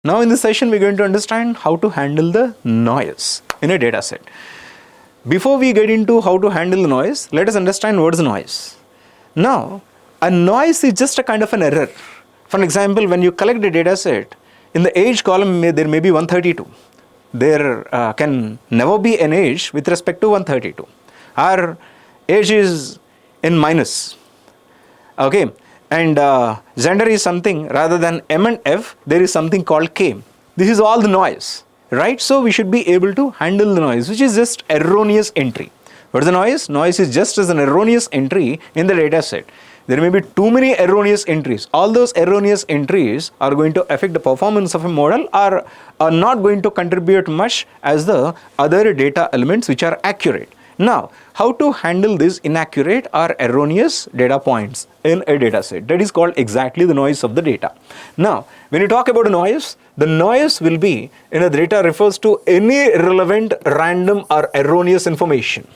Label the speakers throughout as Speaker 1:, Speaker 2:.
Speaker 1: Now in this session, we're going to understand how to handle the noise in a data set. Before we get into how to handle the noise, let us understand what is noise. Now, a noise is just a kind of an error. For example, when you collect a data set, in the age column, there may be 132. There can never be an age with respect to 132. Our age is in minus. Okay, and gender is something rather than M and F, there is something called K. This is all the noise, right? So we should be able to handle the noise, which is just erroneous entry. What is the noise? Noise is just as an erroneous entry in the data set. There may be too many erroneous entries. All those erroneous entries are going to affect the performance of a model or are not going to contribute much as the other data elements which are accurate. Now, how to handle these inaccurate or erroneous data points in a data set? That is called exactly the noise of the data. Now, when you talk about noise, the noise will be, the data refers to any irrelevant, random or erroneous information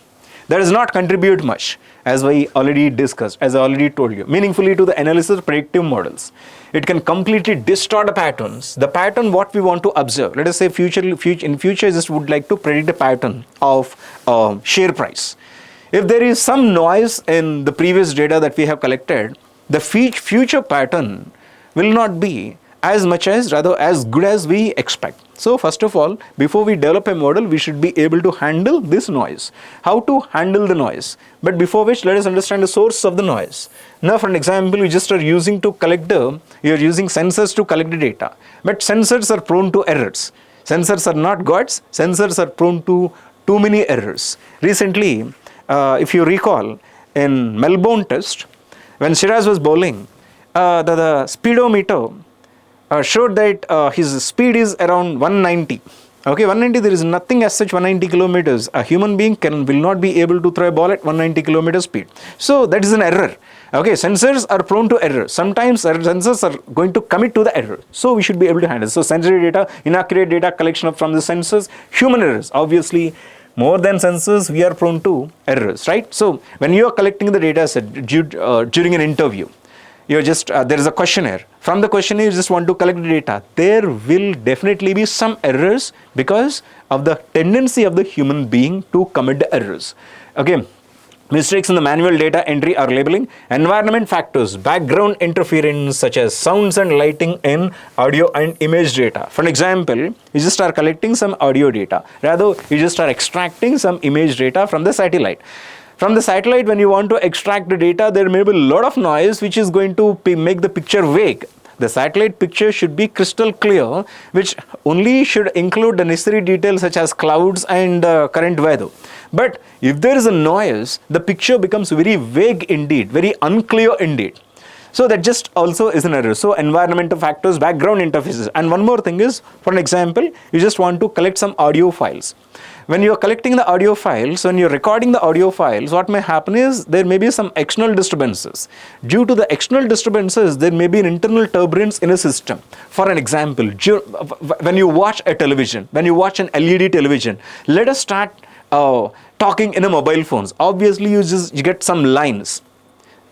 Speaker 1: that does not contribute much, as we already discussed, as I already told you, meaningfully to the analysis of predictive models. It can completely distort the patterns. The pattern what we want to observe. Let us say in future I just would like to predict the pattern of share price. If there is some noise in the previous data that we have collected, the future pattern will not be as much as, rather as good as we expect. So first of all, before we develop a model, we should be able to handle this noise. How to handle the noise? But before which, let us understand the source of the noise. Now for an example, we just are using to collect you are using sensors to collect the data. But sensors are prone to errors. Sensors are not gods. Sensors are prone to too many errors. Recently, if you recall, in Melbourne test, when Shiraz was bowling, the speedometer showed that his speed is around 190. Okay, 190, there is nothing as such 190 kilometers. A human being will not be able to throw a ball at 190 kilometer speed. So that is an error. Okay, sensors are prone to error. Sometimes sensors are going to commit to the error. So we should be able to handle. So sensory data, inaccurate data collection from the sensors, human errors. Obviously, more than sensors, we are prone to errors, right? So when you are collecting the data set during an interview, you're just, there is a questionnaire. From the questionnaire, you just want to collect the data. There will definitely be some errors because of the tendency of the human being to commit the errors. Okay, mistakes in the manual data entry or labeling, environment factors, background interference such as sounds and lighting in audio and image data. For example, you just are collecting some audio data. Rather, you just are extracting some image data from the satellite. From the satellite, when you want to extract the data, there may be a lot of noise which is going to make the picture vague. The satellite picture should be crystal clear, which only should include the necessary details such as clouds and current weather. But if there is a noise, the picture becomes very vague indeed, very unclear indeed. So that just also is an error. So environmental factors, background interfaces. And one more thing is, for an example, you just want to collect some audio files. When you are collecting the audio files, when you are recording the audio files, what may happen is there may be some external disturbances. Due to the external disturbances, there may be an internal turbulence in a system. For an example, when you watch a television, when you watch an LED television, let us start talking in a mobile phones. Obviously, you get some lines.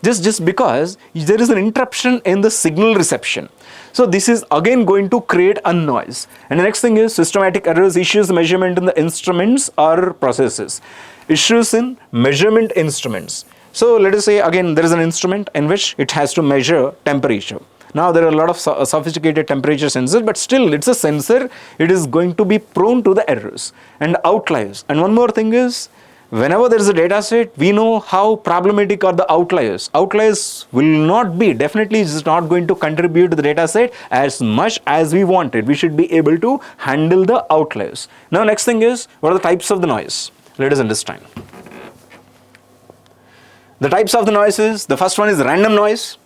Speaker 1: Just because there is an interruption in the signal reception. So this is again going to create a noise. And the next thing is systematic errors, issues, measurement in the instruments or processes. Issues in measurement instruments. So let us say again there is an instrument in which it has to measure temperature. Now there are a lot of sophisticated temperature sensors, but still it's a sensor. It is going to be prone to the errors and outliers. And one more thing is, whenever there is a data set, we know how problematic are the outliers. Outliers will not be, definitely is not going to contribute to the data set as much as we wanted. We should be able to handle the outliers. Now next thing is, what are the types of the noise? Let us understand. The types of the noise is, the first one is random noise.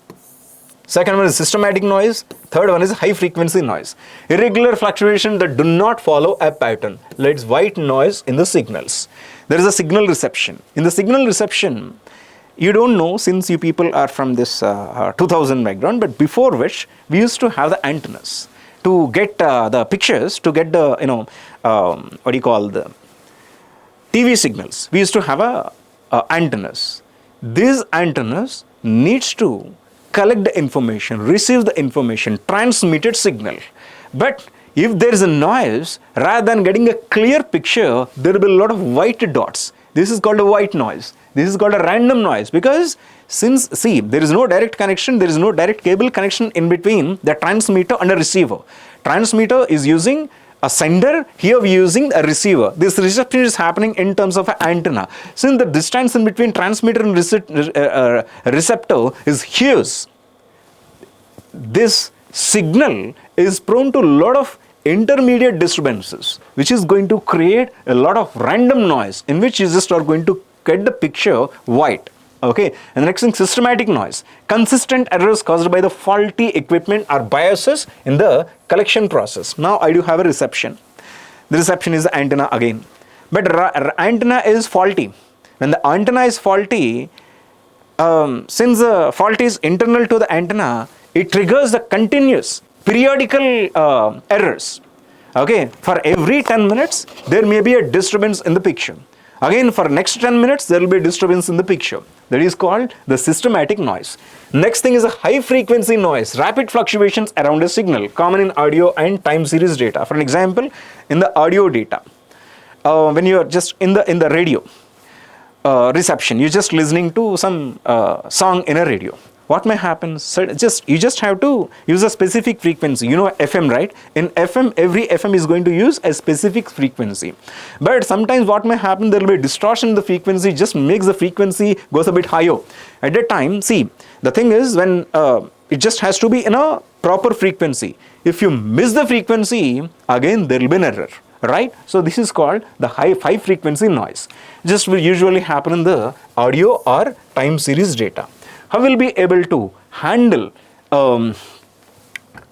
Speaker 1: Second one is systematic noise. Third one is high frequency noise. Irregular fluctuation that do not follow a pattern. Let's white noise in the signals. There is a signal reception. In the signal reception, you don't know, since you people are from this 2000 background, but before which we used to have the antennas to get the pictures, to get the, what do you call, the TV signals. We used to have antennas. These antennas needs to collect the information, receive the information, transmitted signal. But If there is a noise, rather than getting a clear picture, there will be a lot of white dots. This is called a white noise. This is called a random noise, because since, see, there is no direct connection, there is no direct cable connection in between the transmitter and a receiver. Transmitter is using a sender, here we are using a receiver. This reception is happening in terms of an antenna. Since the distance in between transmitter and receptor is huge, this signal is prone to a lot of intermediate disturbances, which is going to create a lot of random noise, in which you just are going to get the picture white. Okay, and the next thing, systematic noise. Consistent errors caused by the faulty equipment or biases in the collection process. Now I do have a reception. The reception is the antenna again. But antenna is faulty. When the antenna is faulty, since the fault is internal to the antenna, it triggers the continuous periodical errors. Okay, for every 10 minutes, there may be a disturbance in the picture. Again, for next 10 minutes, there will be a disturbance in the picture. That is called the systematic noise. Next thing is a high frequency noise, rapid fluctuations around a signal, common in audio and time series data. For an example, in the audio data, when you are just in the radio reception, you're just listening to some song in a radio. What may happen? So you just have to use a specific frequency. You know FM, right? In FM, every FM is going to use a specific frequency. But sometimes what may happen, there will be a distortion in the frequency, just makes the frequency goes a bit higher. At that time, see, the thing is, when it just has to be in a proper frequency. If you miss the frequency, again there will be an error. Right? So this is called the high frequency noise. Just will usually happen in the audio or time series data. How will be able to handle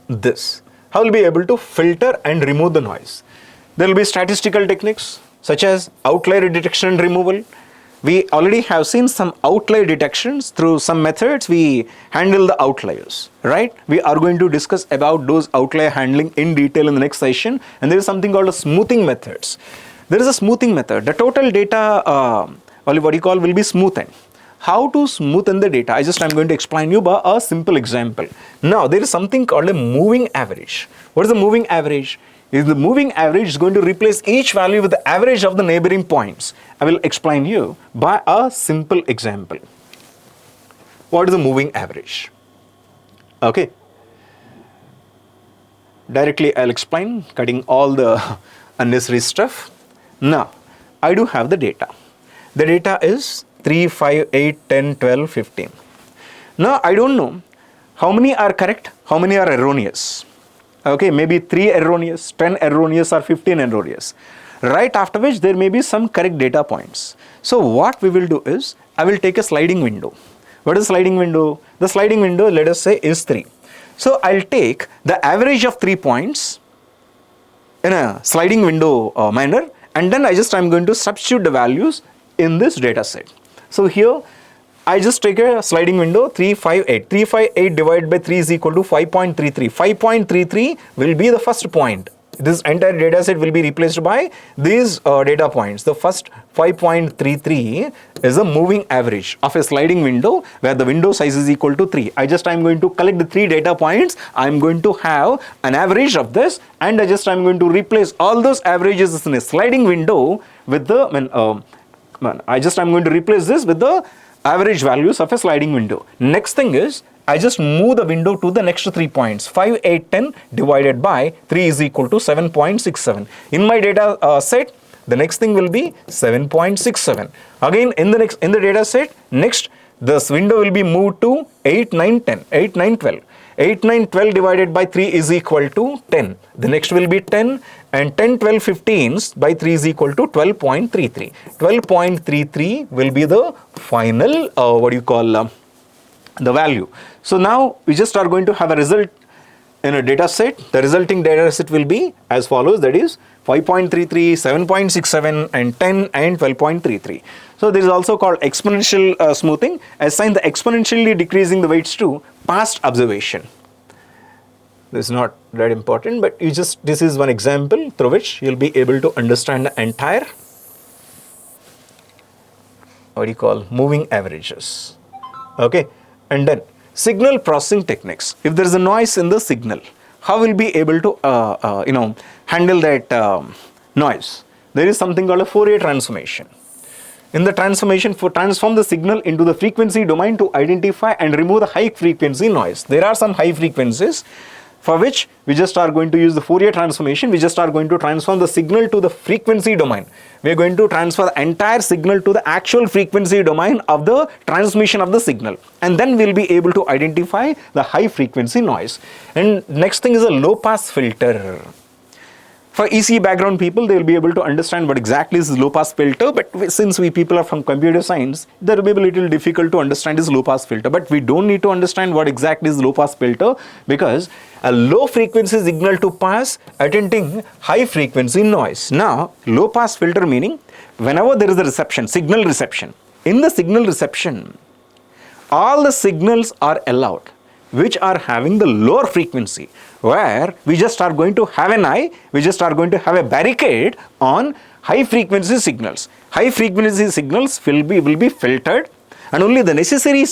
Speaker 1: this? How will be able to filter and remove the noise? There will be statistical techniques such as outlier detection and removal. We already have seen some outlier detections. Through some methods we handle the outliers, right? We are going to discuss about those outlier handling in detail in the next session. And there is something called a smoothing methods. There is a smoothing method. The total data, will be smoothened. How to smoothen the data? I'm going to explain you by a simple example. Now, there is something called a moving average. What is the moving average? The moving average is going to replace each value with the average of the neighboring points. I will explain you by a simple example. What is the moving average? Okay. Directly I'll explain, cutting all the unnecessary stuff. Now, I do have the data. The data is 3, 5, 8, 10, 12, 15. Now, I don't know how many are correct, how many are erroneous. Okay, maybe 3 erroneous, 10 erroneous or 15 erroneous. Right after which there may be some correct data points. So what we will do is, I will take a sliding window. What is sliding window? The sliding window, let us say, is 3. So I'll take the average of 3 points in a sliding window manner, and then I'm going to substitute the values in this data set. So here I just take a sliding window 3, 5, 8. 3, 5, 8 divided by 3 is equal to 5.33. 5.33 will be the first point. This entire data set will be replaced by these data points. The first 5.33 is a moving average of a sliding window where the window size is equal to 3. I'm going to collect the 3 data points. I'm going to have an average of this, and I'm going to replace all those averages in a sliding window with the I'm going to replace this with the average values of a sliding window. Next thing is, I just move the window to the next 3 points. 5, 8, 10 divided by 3 is equal to 7.67. In my data set, the next thing will be 7.67. Again, in the data set, next this window will be moved to 8, 9, 10. 8, 9, 12. 8, 9, 12 divided by 3 is equal to 10. The next will be 10, and 10, 12, 15 by 3 is equal to 12.33. 12.33 will be the final, the value. So now we just are going to have a result in a data set. The resulting data set will be as follows, that is 5.33, 7.67 and 10 and 12.33. So this is also called exponential smoothing. Assign the exponentially decreasing the weights to past observation. This is not that important, but this is one example through which you'll be able to understand the entire moving averages. Okay, and then signal processing techniques. If there is a noise in the signal, how we'll be able to handle that noise? There is something called a Fourier transformation. In the transformation, for transform the signal into the frequency domain to identify and remove the high frequency noise. There are some high frequencies for which we just are going to use the Fourier transformation. We just are going to transform the signal to the frequency domain. We are going to transfer the entire signal to the actual frequency domain of the transmission of the signal, and then we'll be able to identify the high frequency noise. And next thing is a low pass filter. For ECE background people, they will be able to understand what exactly is low pass filter, but since we people are from computer science, that will be a little difficult to understand this low pass filter. But we don't need to understand what exactly is low pass filter, because a low frequency signal to pass attending high frequency noise. Now, low pass filter meaning whenever there is a reception, signal reception, in the signal reception, all the signals are allowed which are having the lower frequency, where we just are going to have an eye, we just are going to have a barricade on high frequency signals. High frequency signals will be filtered, and only the necessary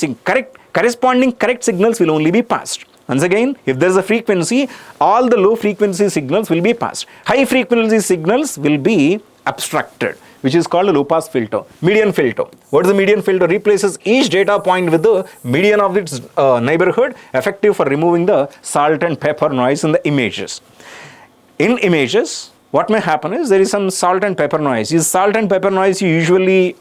Speaker 1: corresponding correct signals will only be passed. Once again, if there is a frequency, all the low frequency signals will be passed. High frequency signals will be abstracted, which is called a low pass filter. Median filter. What is the median filter? Replaces each data point with the median of its neighborhood, effective for removing the salt and pepper noise in the images. In images, what may happen is there is some salt and pepper noise. This salt and pepper noise you usually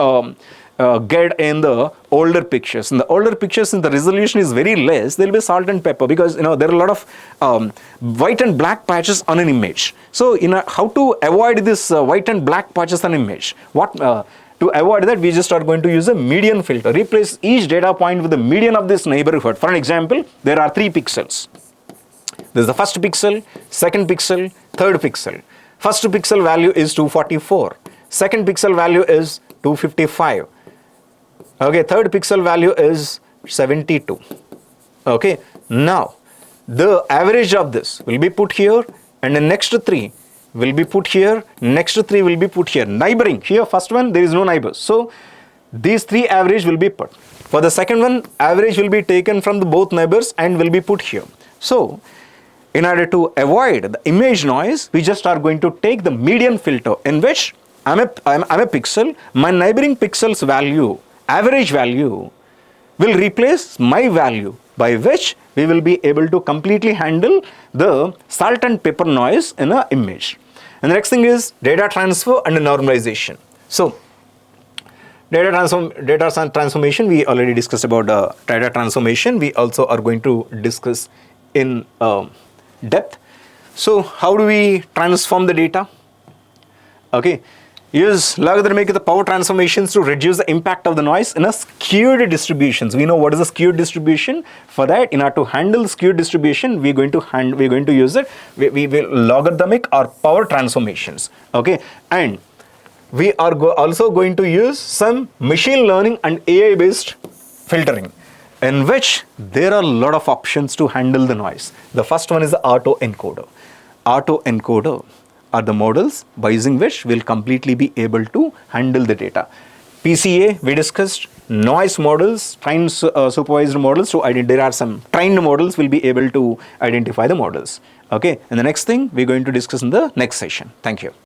Speaker 1: get in the older pictures. In the older pictures, since the resolution is very less, there will be salt and pepper, because there are a lot of white and black patches on an image. So how to avoid this white and black patches on image? To avoid that, we just are going to use a median filter. Replace each data point with the median of this neighborhood. For an example, there are 3 pixels. There is the first pixel, second pixel, third pixel. First pixel value is 244. Second pixel value is 255. Okay, third pixel value is 72. Okay, now the average of this will be put here, and the next 3 will be put here, next 3 will be put here. Neighboring, here first one there is no neighbors, so these 3 average will be put. For the second one, average will be taken from the both neighbors and will be put here. So in order to avoid the image noise, we just are going to take the median filter, in which I'm a pixel, my neighboring pixel's value, average value, will replace my value, by which we will be able to completely handle the salt and pepper noise in an image. And the next thing is data transfer and normalization. So data transformation, we already discussed about data transformation. We also are going to discuss in depth. So how do we transform the data? Okay. Use logarithmic power transformations to reduce the impact of the noise in a skewed distributions. We know what is a skewed distribution. For that, in order to handle skewed distribution, we're going to use it. We will logarithmic or power transformations. Okay, and we are also going to use some machine learning and AI based filtering, in which there are a lot of options to handle the noise. The first one is the autoencoder. Autoencoder are the models by using which we'll completely be able to handle the data. PCA, we discussed noise models, trained supervised models. So there are some trained models will be able to identify the models. Okay, and the next thing we're going to discuss in the next session. Thank you.